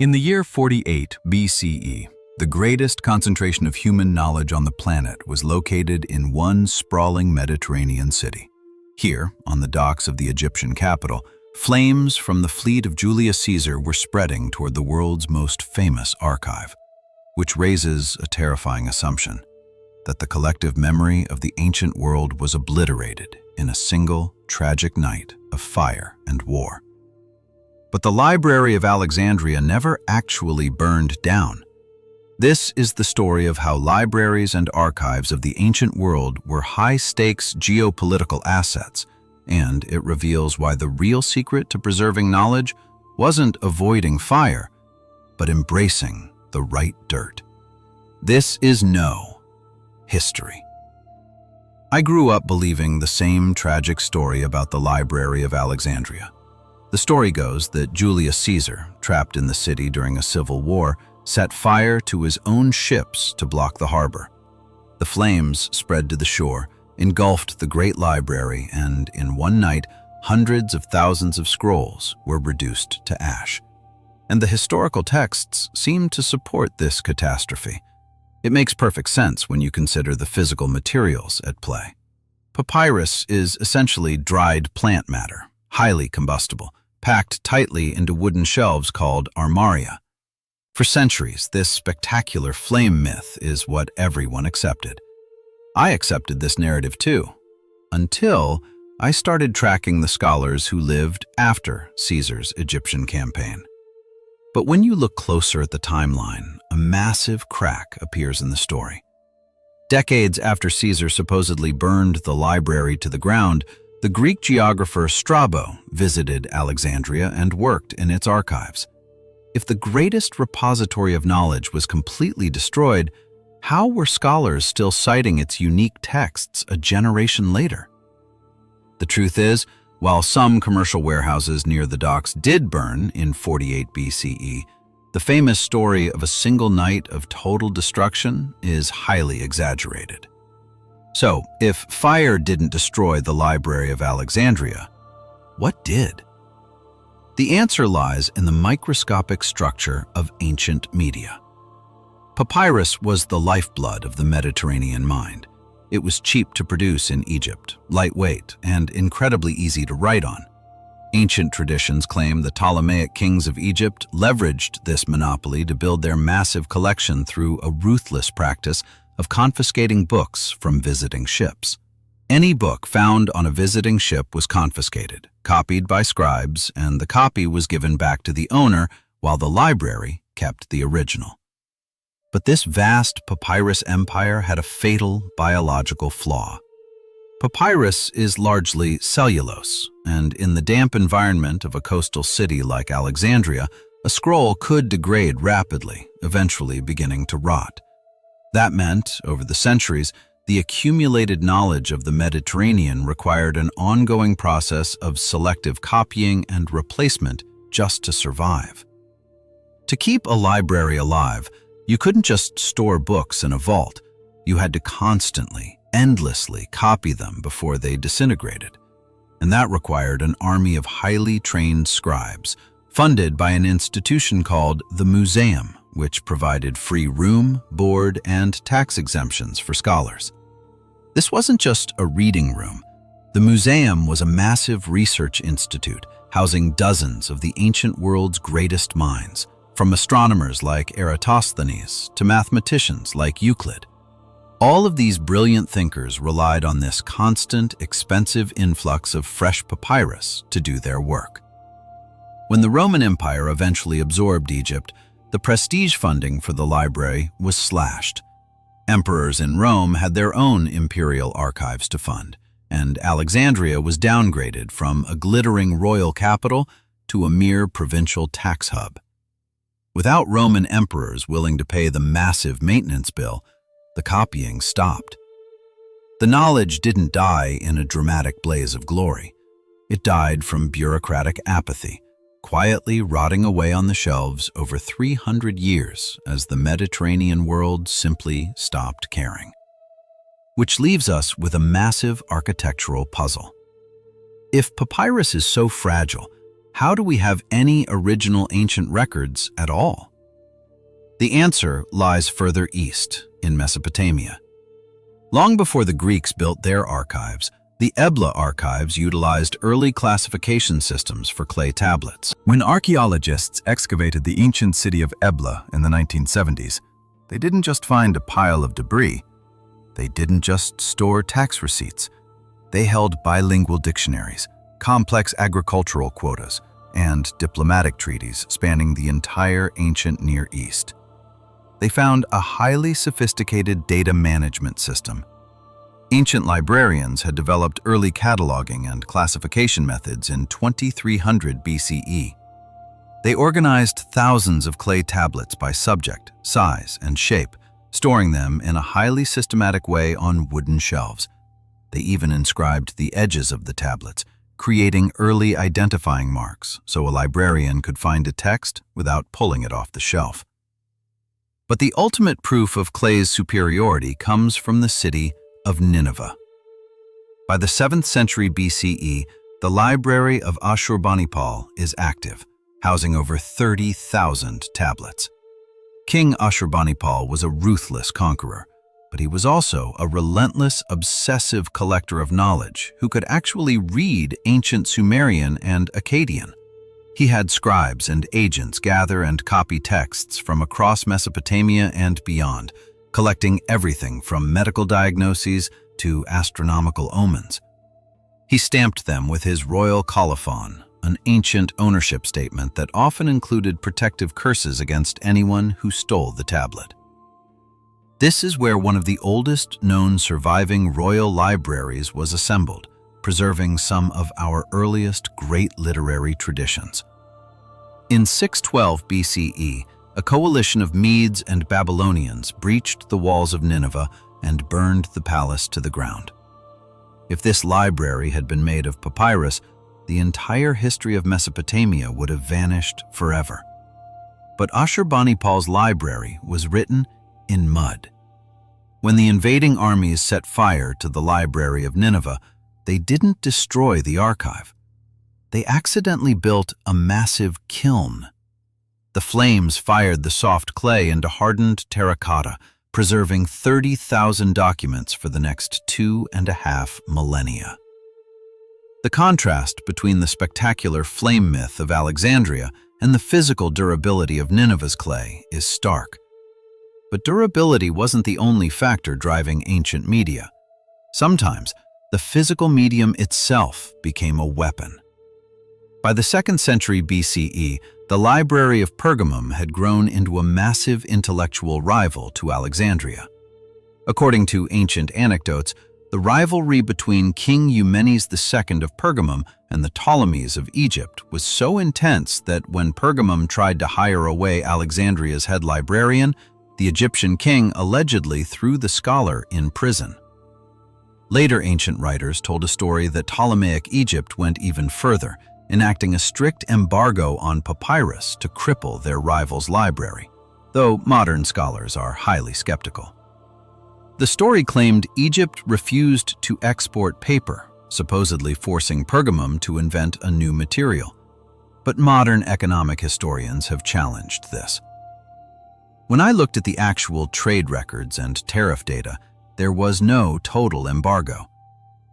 In the year 48 BCE, the greatest concentration of human knowledge on the planet was located in one sprawling Mediterranean city. Here, on the docks of the Egyptian capital, flames from the fleet of Julius Caesar were spreading toward the world's most famous archive, which raises a terrifying assumption that the collective memory of the ancient world was obliterated in a single, tragic night of fire and war. But the Library of Alexandria never actually burned down. This is the story of how libraries and archives of the ancient world were high-stakes geopolitical assets, and it reveals why the real secret to preserving knowledge wasn't avoiding fire, but embracing the right dirt. This is history. I grew up believing the same tragic story about the Library of Alexandria. The story goes that Julius Caesar, trapped in the city during a civil war, set fire to his own ships to block the harbor. The flames spread to the shore, engulfed the great library, and in one night, hundreds of thousands of scrolls were reduced to ash. And the historical texts seem to support this catastrophe. It makes perfect sense when you consider the physical materials at play. Papyrus is essentially dried plant matter, highly combustible, packed tightly into wooden shelves called armaria. For centuries, this spectacular flame myth is what everyone accepted. I accepted this narrative too, until I started tracking the scholars who lived after Caesar's Egyptian campaign. But when you look closer at the timeline, a massive crack appears in the story. Decades after Caesar supposedly burned the library to the ground, the Greek geographer Strabo visited Alexandria and worked in its archives. If the greatest repository of knowledge was completely destroyed, how were scholars still citing its unique texts a generation later? The truth is, while some commercial warehouses near the docks did burn in 48 BCE, the famous story of a single night of total destruction is highly exaggerated. So, if fire didn't destroy the Library of Alexandria, what did? The answer lies in the microscopic structure of ancient media. Papyrus was the lifeblood of the Mediterranean mind. It was cheap to produce in Egypt, lightweight, and incredibly easy to write on. Ancient traditions claim the Ptolemaic kings of Egypt leveraged this monopoly to build their massive collection through a ruthless practice of confiscating books from visiting ships. Any book found on a visiting ship was confiscated, copied by scribes, and the copy was given back to the owner while the library kept the original. But this vast papyrus empire had a fatal biological flaw. Papyrus is largely cellulose, and in the damp environment of a coastal city like Alexandria, a scroll could degrade rapidly, eventually beginning to rot. That meant, over the centuries, the accumulated knowledge of the Mediterranean required an ongoing process of selective copying and replacement just to survive. To keep a library alive, you couldn't just store books in a vault. You had to constantly, endlessly copy them before they disintegrated. And that required an army of highly trained scribes, funded by an institution called the Museum, which provided free room, board, and tax exemptions for scholars. This wasn't just a reading room. The museum was a massive research institute housing dozens of the ancient world's greatest minds, from astronomers like Eratosthenes to mathematicians like Euclid. All of these brilliant thinkers relied on this constant, expensive influx of fresh papyrus to do their work. When the Roman Empire eventually absorbed Egypt, the prestige funding for the library was slashed. Emperors in Rome had their own imperial archives to fund, and Alexandria was downgraded from a glittering royal capital to a mere provincial tax hub. Without Roman emperors willing to pay the massive maintenance bill, the copying stopped. The knowledge didn't die in a dramatic blaze of glory. It died from bureaucratic apathy, quietly rotting away on the shelves over 300 years as the Mediterranean world simply stopped caring. Which leaves us with a massive architectural puzzle. If papyrus is so fragile, how do we have any original ancient records at all? The answer lies further east, in Mesopotamia. Long before the Greeks built their archives, the Ebla archives utilized early classification systems for clay tablets. When archaeologists excavated the ancient city of Ebla in the 1970s, they didn't just find a pile of debris. They didn't just store tax receipts. They held bilingual dictionaries, complex agricultural quotas, and diplomatic treaties spanning the entire ancient Near East. They found a highly sophisticated data management system. Ancient librarians had developed early cataloging and classification methods in 2300 BCE. They organized thousands of clay tablets by subject, size, and shape, storing them in a highly systematic way on wooden shelves. They even inscribed the edges of the tablets, creating early identifying marks so a librarian could find a text without pulling it off the shelf. But the ultimate proof of clay's superiority comes from the city of Nineveh. By the 7th century BCE, the Library of Ashurbanipal is active, housing over 30,000 tablets. King Ashurbanipal was a ruthless conqueror, but he was also a relentless, obsessive collector of knowledge who could actually read ancient Sumerian and Akkadian. He had scribes and agents gather and copy texts from across Mesopotamia and beyond, collecting everything from medical diagnoses to astronomical omens. He stamped them with his royal colophon, an ancient ownership statement that often included protective curses against anyone who stole the tablet. This is where one of the oldest known surviving royal libraries was assembled, preserving some of our earliest great literary traditions. In 612 BCE, a coalition of Medes and Babylonians breached the walls of Nineveh and burned the palace to the ground. If this library had been made of papyrus, the entire history of Mesopotamia would have vanished forever. But Ashurbanipal's library was written in mud. When the invading armies set fire to the Library of Nineveh, they didn't destroy the archive. They accidentally built a massive kiln. The flames fired the soft clay into hardened terracotta, preserving 30,000 documents for the next 2.5 millennia. The contrast between the spectacular flame myth of Alexandria and the physical durability of Nineveh's clay is stark. But durability wasn't the only factor driving ancient media. Sometimes, the physical medium itself became a weapon. By the 2nd century BCE, the Library of Pergamum had grown into a massive intellectual rival to Alexandria. According to ancient anecdotes, the rivalry between King Eumenes II of Pergamum and the Ptolemies of Egypt was so intense that when Pergamum tried to hire away Alexandria's head librarian, the Egyptian king allegedly threw the scholar in prison. Later ancient writers told a story that Ptolemaic Egypt went even further, enacting a strict embargo on papyrus to cripple their rival's library, though modern scholars are highly skeptical. The story claimed Egypt refused to export paper, supposedly forcing Pergamum to invent a new material. But modern economic historians have challenged this. When I looked at the actual trade records and tariff data, there was no total embargo.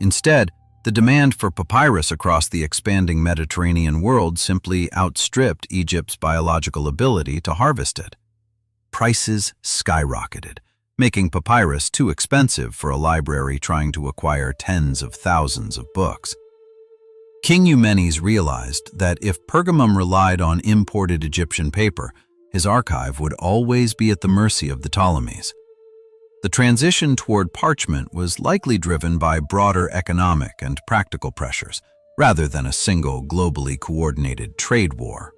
Instead, the demand for papyrus across the expanding Mediterranean world simply outstripped Egypt's biological ability to harvest it. Prices skyrocketed, making papyrus too expensive for a library trying to acquire tens of thousands of books. King Eumenes realized that if Pergamum relied on imported Egyptian paper, his archive would always be at the mercy of the Ptolemies. The transition toward parchment was likely driven by broader economic and practical pressures, rather than a single globally coordinated trade war.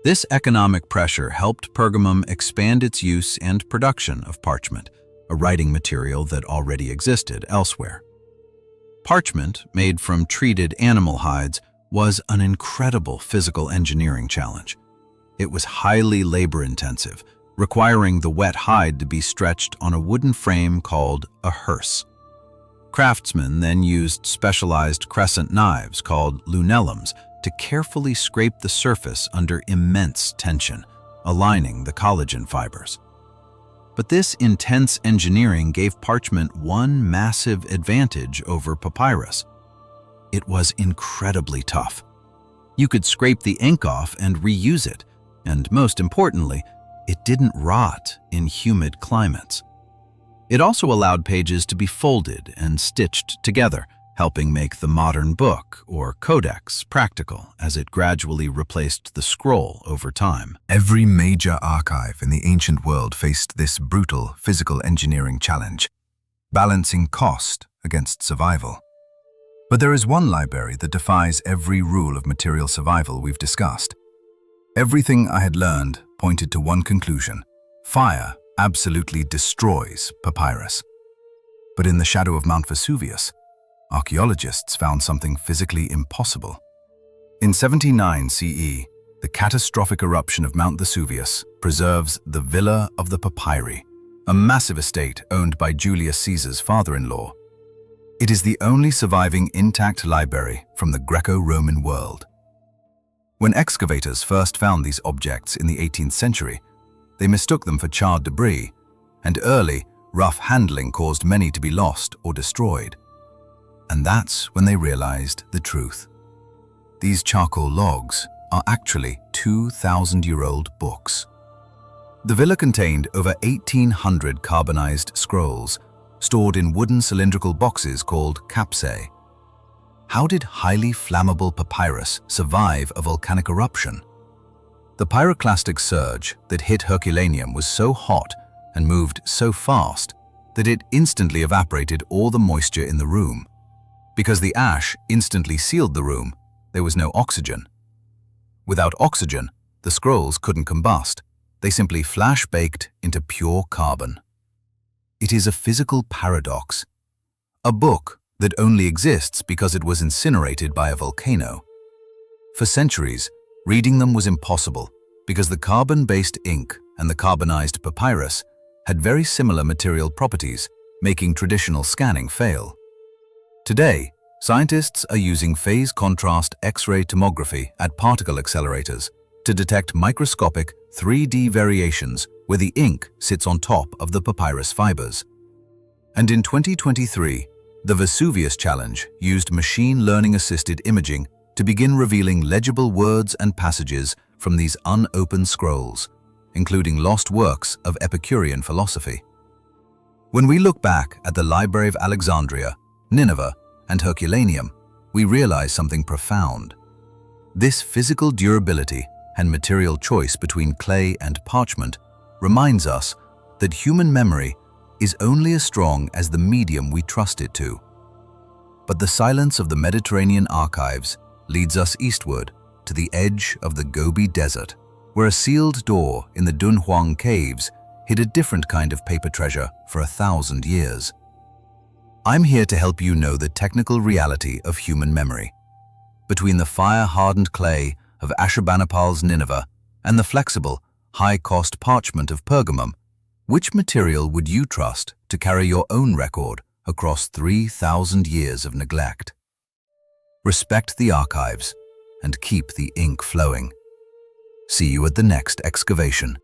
This economic pressure helped Pergamum expand its use and production of parchment, a writing material that already existed elsewhere. Parchment, made from treated animal hides, was an incredible physical engineering challenge. It was highly labor-intensive, requiring the wet hide to be stretched on a wooden frame called a hearse. Craftsmen then used specialized crescent knives called lunellums to carefully scrape the surface under immense tension, aligning the collagen fibers. But this intense engineering gave parchment one massive advantage over papyrus. It was incredibly tough. You could scrape the ink off and reuse it, and most importantly, it didn't rot in humid climates. It also allowed pages to be folded and stitched together, helping make the modern book, or codex, practical as it gradually replaced the scroll over time. Every major archive in the ancient world faced this brutal physical engineering challenge, balancing cost against survival. But there is one library that defies every rule of material survival we've discussed. Everything I had learned pointed to one conclusion: fire absolutely destroys papyrus. But in the shadow of Mount Vesuvius, archaeologists found something physically impossible. In 79 CE, the catastrophic eruption of Mount Vesuvius preserves the Villa of the Papyri, a massive estate owned by Julius Caesar's father-in-law. It is the only surviving intact library from the Greco-Roman world. When excavators first found these objects in the 18th century, they mistook them for charred debris, and early, rough handling caused many to be lost or destroyed. And that's when they realized the truth. These charcoal logs are actually 2,000-year-old books. The villa contained over 1,800 carbonized scrolls, stored in wooden cylindrical boxes called capsae. How did highly flammable papyrus survive a volcanic eruption? The pyroclastic surge that hit Herculaneum was so hot and moved so fast that it instantly evaporated all the moisture in the room. Because the ash instantly sealed the room, there was no oxygen. Without oxygen, the scrolls couldn't combust. They simply flash-baked into pure carbon. It is a physical paradox. A book that only exists because it was incinerated by a volcano. For centuries, reading them was impossible because the carbon-based ink and the carbonized papyrus had very similar material properties, making traditional scanning fail. Today, scientists are using phase contrast X-ray tomography at particle accelerators to detect microscopic 3D variations where the ink sits on top of the papyrus fibers. And in 2023, the Vesuvius Challenge used machine learning-assisted imaging to begin revealing legible words and passages from these unopened scrolls, including lost works of Epicurean philosophy. When we look back at the Library of Alexandria, Nineveh, and Herculaneum, we realize something profound. This physical durability and material choice between clay and parchment reminds us that human memory is only as strong as the medium we trust it to. But the silence of the Mediterranean archives leads us eastward to the edge of the Gobi Desert, where a sealed door in the Dunhuang caves hid a different kind of paper treasure for 1,000 years. I'm here to help you know the technical reality of human memory. Between the fire-hardened clay of Ashurbanipal's Nineveh and the flexible, high-cost parchment of Pergamum, which material would you trust to carry your own record across 3,000 years of neglect? Respect the archives and keep the ink flowing. See you at the next excavation.